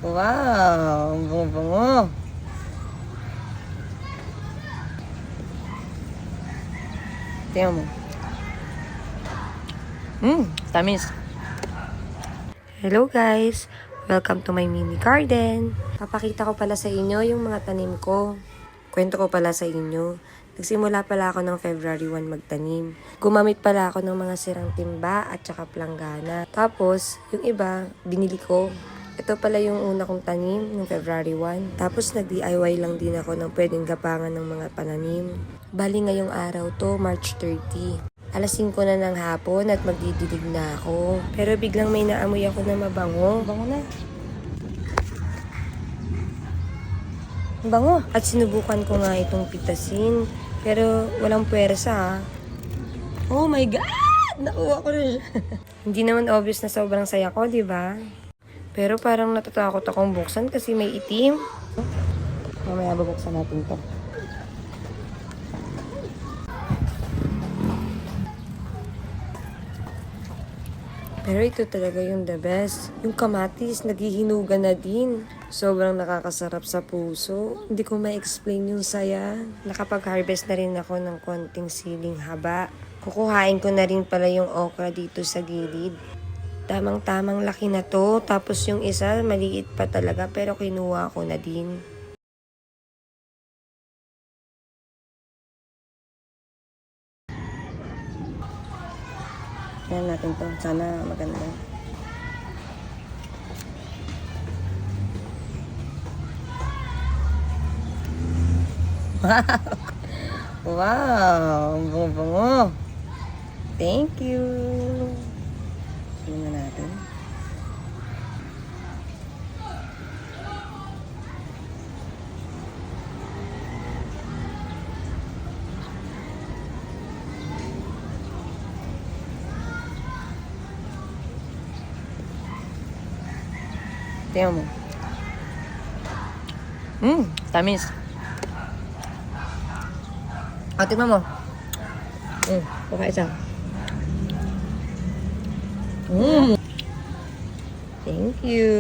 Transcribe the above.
Wow, ang bango-bango. Tingnan mo. Tamis. Hello guys! Welcome to my mini garden. Papakita ko pala sa inyo yung mga tanim ko. Kwento ko pala sa inyo. Nagsimula pala ako ng February 1 magtanim. Gumamit pala ako ng mga sirang timba at saka planggana. Tapos, yung iba, binili ko. Ito pala yung una kong tanim ng February 1. Tapos nag-DIY lang din ako ng pwedeng gapangan ng mga pananim. Bali ngayong araw to, March 30. Alas 5 na ng hapon at magdidilig na ako. Pero biglang may naamoy ako na mabango. Bango na. Bango. At sinubukan ko nga itong pitasin. Pero walang puwersa ha. Oh my God! Nakuha ko na siya. Hindi naman obvious na sobrang saya ko, di ba? Pero parang natatakot akong buksan kasi may itim. Mamaya babuksan natin to. Pero ito talaga yung the best. Yung kamatis, naghihinugan na din. Sobrang nakakasarap sa puso. Hindi ko ma-explain yung saya. Nakapag-harvest na rin ako ng konting siling haba. Kukuhain ko na rin pala yung okra dito sa gilid. Tamang-tamang laki na to. Tapos yung isa, maliit pa talaga. Pero kinuha ko na din. Tignan natin to. Sana maganda. Wow! Ang bango-bango. Thank you. Tingnan natin. Tingnan mo. Tamis. O, tingnan mo. Baka isa. Thank you.